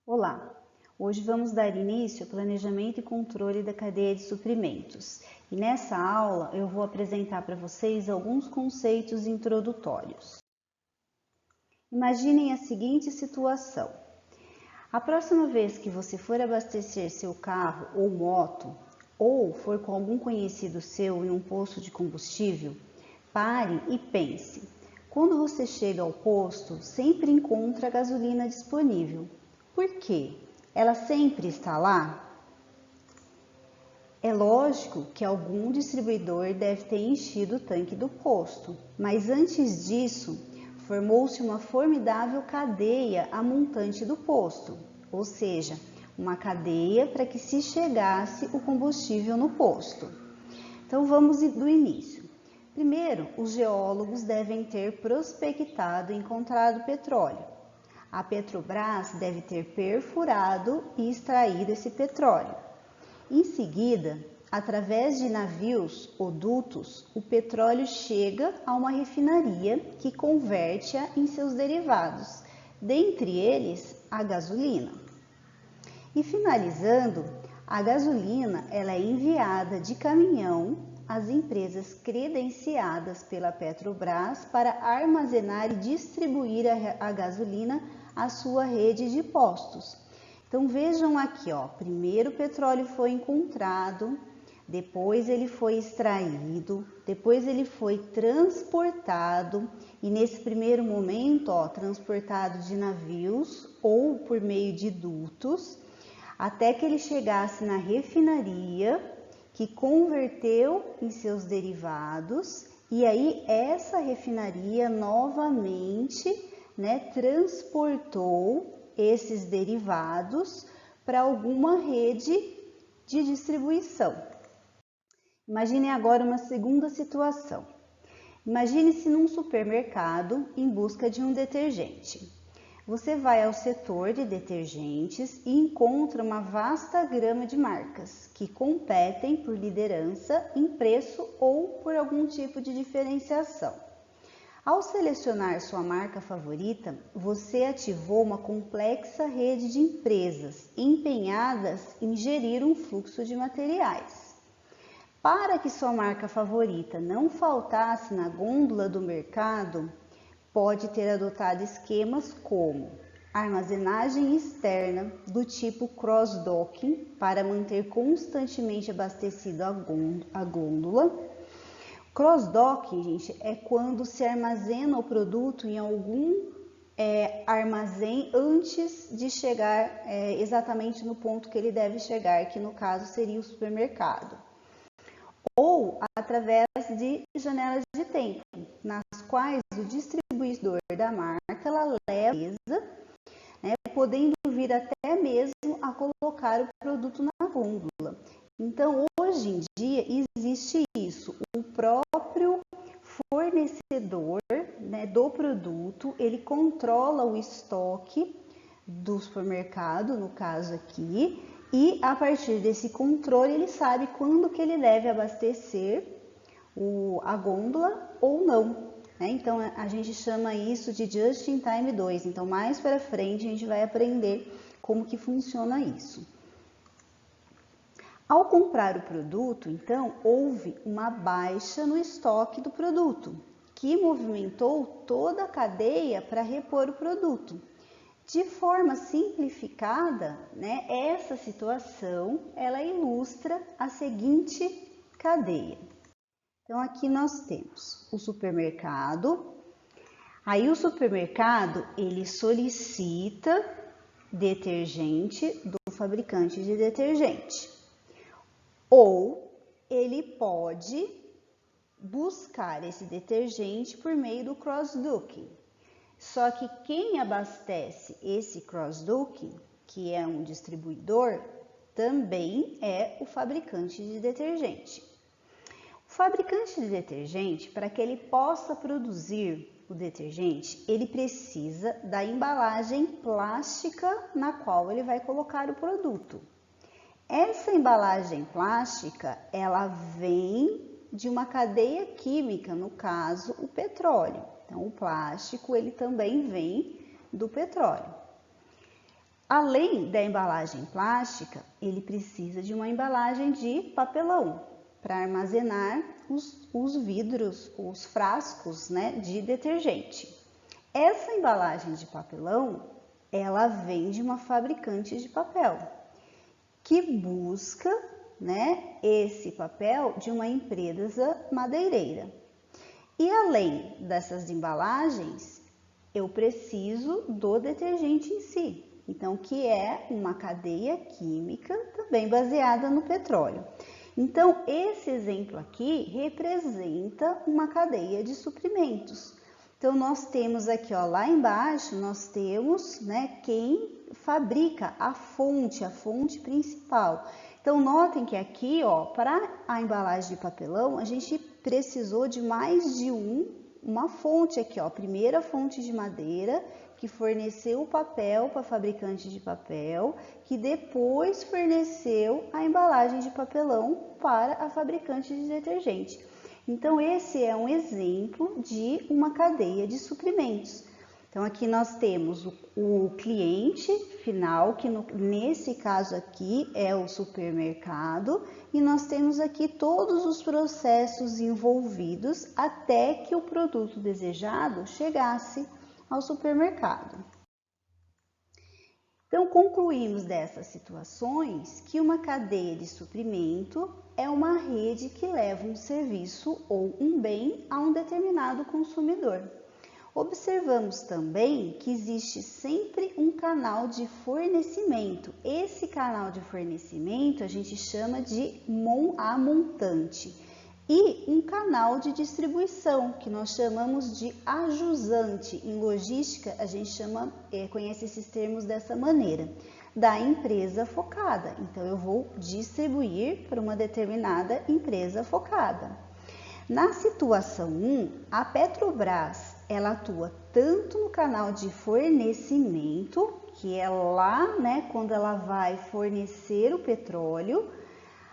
Olá! Hoje vamos dar início ao planejamento e controle da cadeia de suprimentos. E nessa aula eu vou apresentar para vocês alguns conceitos introdutórios. Imaginem a seguinte situação. A próxima vez que você for abastecer seu carro ou moto, ou for com algum conhecido seu em um posto de combustível, pare e pense. Quando você chega ao posto, sempre encontra a gasolina disponível. Por quê? Ela sempre está lá? É lógico que algum distribuidor deve ter enchido o tanque do posto, mas antes disso, formou-se uma formidável cadeia a montante do posto, ou seja, uma cadeia para que se chegasse o combustível no posto. Então vamos do início. Primeiro, os geólogos devem ter prospectado e encontrado petróleo. A Petrobras deve ter perfurado e extraído esse petróleo. Em seguida, através de navios ou dutos, o petróleo chega a uma refinaria que converte-a em seus derivados, dentre eles a gasolina. E finalizando, a gasolina ela é enviada de caminhão às empresas credenciadas pela Petrobras para armazenar e distribuir a gasolina à sua rede de postos. Então vejam aqui, ó, primeiro o petróleo foi encontrado, depois ele foi extraído, depois ele foi transportado e nesse primeiro momento, ó, transportado de navios ou por meio de dutos, até que ele chegasse na refinaria, que converteu em seus derivados, e aí essa refinaria novamente, transportou esses derivados para alguma rede de distribuição. Imagine agora uma segunda situação. Imagine-se num supermercado em busca de um detergente. Você vai ao setor de detergentes e encontra uma vasta gama de marcas que competem por liderança em preço ou por algum tipo de diferenciação. Ao selecionar sua marca favorita, você ativou uma complexa rede de empresas empenhadas em gerir um fluxo de materiais. Para que sua marca favorita não faltasse na gôndola do mercado, pode ter adotado esquemas como armazenagem externa do tipo cross-docking para manter constantemente abastecido a gôndola. Cross-docking, gente, é quando se armazena o produto em algum armazém antes de chegar exatamente no ponto que ele deve chegar, que no caso seria o supermercado. Ou através de janelas de tempo, nas quais o distribuidor da marca ela leva a mesa, podendo vir até mesmo a colocar o produto na gôndola. Então, hoje em dia, existe isso. O próprio fornecedor do produto, ele controla o estoque do supermercado, no caso aqui, e a partir desse controle ele sabe quando que ele deve abastecer a gôndola ou não. Então a gente chama isso de Just in Time 2. Então mais para frente a gente vai aprender como que funciona isso. Ao comprar o produto, então, houve uma baixa no estoque do produto, que movimentou toda a cadeia para repor o produto. De forma simplificada, essa situação ela ilustra a seguinte cadeia. Então aqui nós temos o supermercado. Aí o supermercado ele solicita detergente do fabricante de detergente. Ou ele pode buscar esse detergente por meio do cross-docking. Só que quem abastece esse cross-docking, que é um distribuidor, também é o fabricante de detergente. O fabricante de detergente, para que ele possa produzir o detergente, ele precisa da embalagem plástica na qual ele vai colocar o produto. Essa embalagem plástica, ela vem de uma cadeia química, no caso, o petróleo. Então, o plástico, ele também vem do petróleo. Além da embalagem plástica, ele precisa de uma embalagem de papelão para armazenar os vidros, os frascos, né, de detergente. Essa embalagem de papelão, ela vem de uma fabricante de papel, que busca, né, esse papel de uma empresa madeireira. E além dessas embalagens, eu preciso do detergente em si. Então, que é uma cadeia química também baseada no petróleo. Então, esse exemplo aqui representa uma cadeia de suprimentos. Então, nós temos aqui, ó, lá embaixo, nós temos, né, quem fabrica a fonte principal. Então, notem que aqui, ó, para a embalagem de papelão, a gente precisou de mais de uma fonte aqui, ó. A primeira fonte de madeira, que forneceu o papel para a fabricante de papel, que depois forneceu a embalagem de papelão para a fabricante de detergente. Então, esse é um exemplo de uma cadeia de suprimentos. Então, aqui nós temos o cliente final, que nesse caso aqui é o supermercado, e nós temos aqui todos os processos envolvidos até que o produto desejado chegasse ao supermercado. Então, concluímos dessas situações que uma cadeia de suprimento é uma rede que leva um serviço ou um bem a um determinado consumidor. Observamos também que existe sempre um canal de fornecimento. Esse canal de fornecimento a gente chama de montante. E um canal de distribuição, que nós chamamos de ajusante. Em logística, a gente conhece esses termos dessa maneira, da empresa focada. Então, eu vou distribuir para uma determinada empresa focada. Na situação 1, a Petrobras, ela atua tanto no canal de fornecimento, que é lá, né, quando ela vai fornecer o petróleo,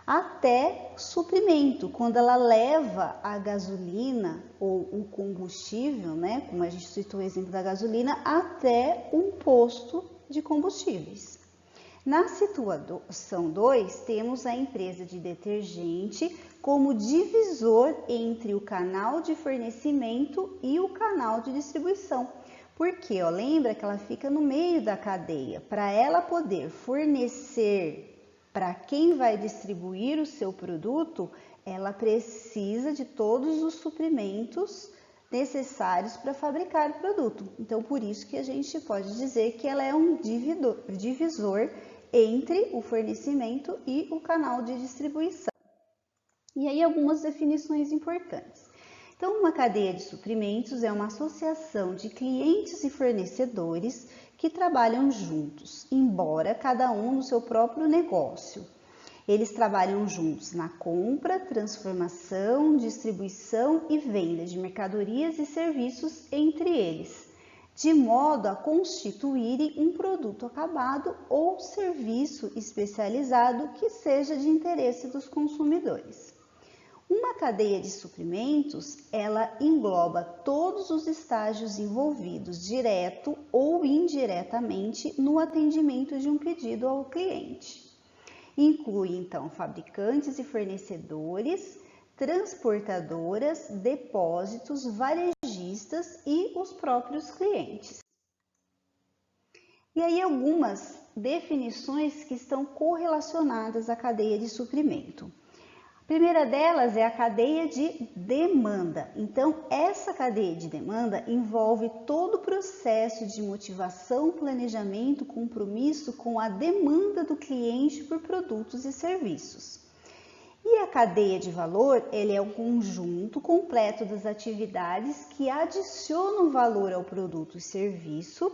até suprimento, quando ela leva a gasolina ou o combustível, né, como a gente citou o exemplo da gasolina, até um posto de combustíveis. Na situação 2, temos a empresa de detergente como divisor entre o canal de fornecimento e o canal de distribuição. Porque, ó, lembra que ela fica no meio da cadeia. Para ela poder fornecer para quem vai distribuir o seu produto, ela precisa de todos os suprimentos necessários para fabricar o produto. Então, por isso que a gente pode dizer que ela é um divisor entre o fornecimento e o canal de distribuição. E aí, algumas definições importantes. Então, uma cadeia de suprimentos é uma associação de clientes e fornecedores que trabalham juntos, embora cada um no seu próprio negócio. Eles trabalham juntos na compra, transformação, distribuição e venda de mercadorias e serviços entre eles, de modo a constituírem um produto acabado ou serviço especializado que seja de interesse dos consumidores. Uma cadeia de suprimentos, ela engloba todos os estágios envolvidos, direto ou indiretamente, no atendimento de um pedido ao cliente. Inclui, então, fabricantes e fornecedores, transportadoras, depósitos, varejistas e os próprios clientes. E aí algumas definições que estão correlacionadas à cadeia de suprimento. A primeira delas é a cadeia de demanda. Então, essa cadeia de demanda envolve todo o processo de motivação, planejamento, compromisso com a demanda do cliente por produtos e serviços. E a cadeia de valor, ele é um conjunto completo das atividades que adicionam valor ao produto e serviço,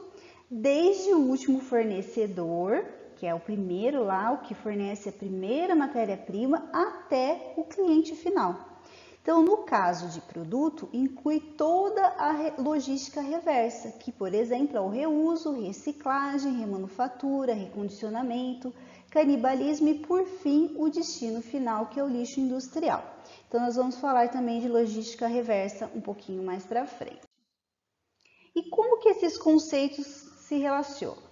desde o último fornecedor, que é o primeiro lá, o que fornece a primeira matéria-prima, até o cliente final. Então, no caso de produto, inclui toda a logística reversa, que, por exemplo, é o reuso, reciclagem, remanufatura, recondicionamento, canibalismo e, por fim, o destino final, que é o lixo industrial. Então, nós vamos falar também de logística reversa um pouquinho mais para frente. E como que esses conceitos se relacionam?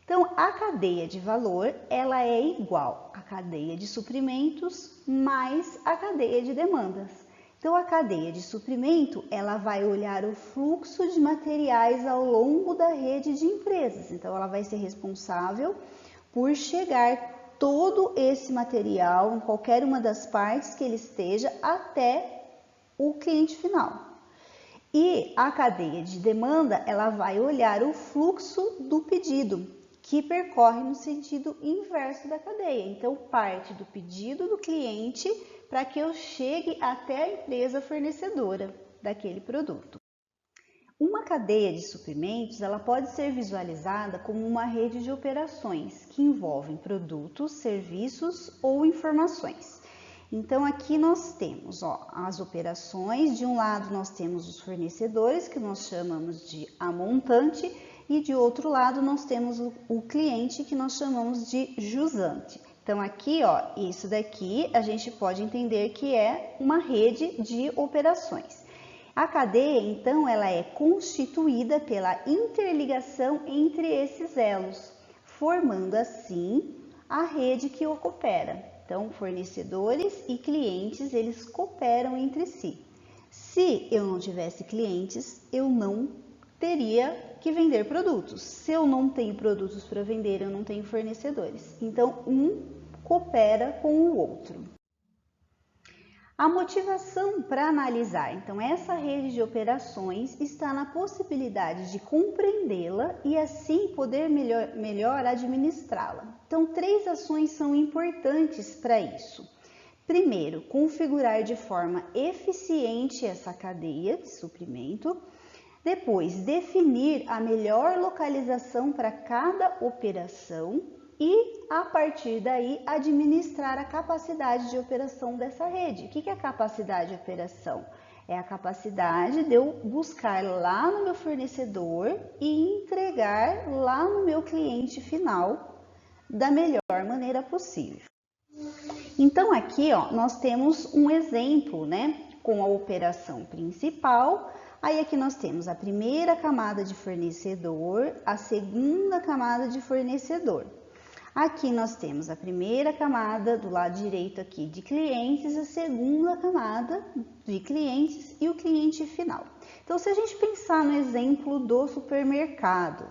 Então, a cadeia de valor, ela é igual à cadeia de suprimentos mais a cadeia de demandas. Então, a cadeia de suprimento, ela vai olhar o fluxo de materiais ao longo da rede de empresas. Então, ela vai ser responsável por chegar todo esse material em qualquer uma das partes que ele esteja até o cliente final. E a cadeia de demanda, ela vai olhar o fluxo do pedido, que percorre no sentido inverso da cadeia. Então, parte do pedido do cliente para que eu chegue até a empresa fornecedora daquele produto. Uma cadeia de suprimentos, ela pode ser visualizada como uma rede de operações que envolvem produtos, serviços ou informações. Então, aqui nós temos as operações. De um lado, nós temos os fornecedores, que nós chamamos de a montante, e de outro lado, nós temos o cliente, que nós chamamos de jusante. Então, aqui, isso daqui a gente pode entender que é uma rede de operações. A cadeia, então, ela é constituída pela interligação entre esses elos, formando assim a rede que o opera. Então, fornecedores e clientes, eles cooperam entre si. Se eu não tivesse clientes, eu não teria que vender produtos. Se eu não tenho produtos para vender, eu não tenho fornecedores. Então, um coopera com o outro. A motivação para analisar, então, essa rede de operações está na possibilidade de compreendê-la e assim poder melhor administrá-la. Então, 3 ações são importantes para isso. Primeiro, configurar de forma eficiente essa cadeia de suprimento. Depois, definir a melhor localização para cada operação. E, a partir daí, administrar a capacidade de operação dessa rede. O que é a capacidade de operação? É a capacidade de eu buscar lá no meu fornecedor e entregar lá no meu cliente final da melhor maneira possível. Então, aqui nós temos um exemplo, com a operação principal. Aí aqui nós temos a primeira camada de fornecedor, a segunda camada de fornecedor. Aqui nós temos a primeira camada do lado direito aqui de clientes, a segunda camada de clientes e o cliente final. Então, se a gente pensar no exemplo do supermercado,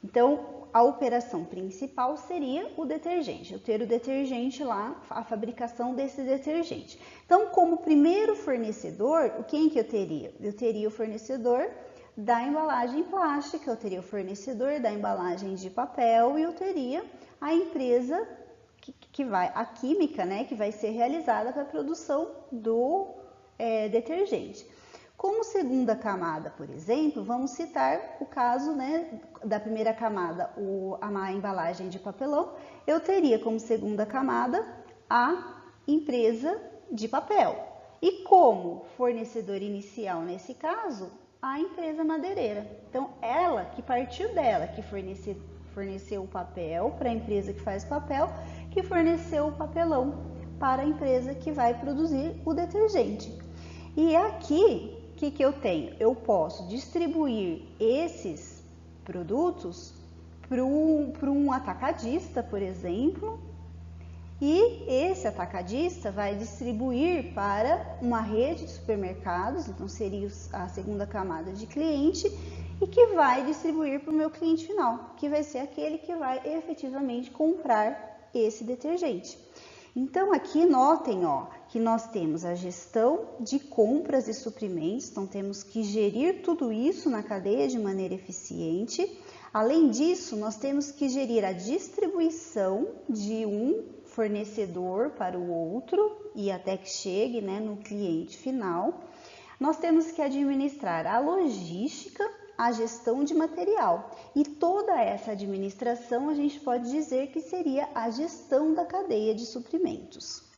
Então, a operação principal seria o detergente, eu ter o detergente lá, a fabricação desse detergente. Então, como primeiro fornecedor, quem que eu teria? Eu teria o fornecedor da embalagem plástica, eu teria o fornecedor da embalagem de papel e eu teria a empresa a química, que vai ser realizada para a produção do detergente. Como segunda camada, por exemplo, vamos citar o caso da primeira camada, a embalagem de papelão, eu teria como segunda camada a empresa de papel. E como fornecedor inicial nesse caso, a empresa madeireira. Então, ela que partiu dela, que forneceu o papel para a empresa que faz papel, que forneceu o papelão para a empresa que vai produzir o detergente. E aqui, o que eu tenho? Eu posso distribuir esses produtos para um atacadista, por exemplo, e esse atacadista vai distribuir para uma rede de supermercados, então seria a segunda camada de cliente, e que vai distribuir para o meu cliente final, que vai ser aquele que vai efetivamente comprar esse detergente. Então, aqui notem que nós temos a gestão de compras e suprimentos, então temos que gerir tudo isso na cadeia de maneira eficiente. Além disso, nós temos que gerir a distribuição de um fornecedor para o outro e até que chegue no cliente final. Nós temos que administrar a logística, a gestão de material. E toda essa administração a gente pode dizer que seria a gestão da cadeia de suprimentos.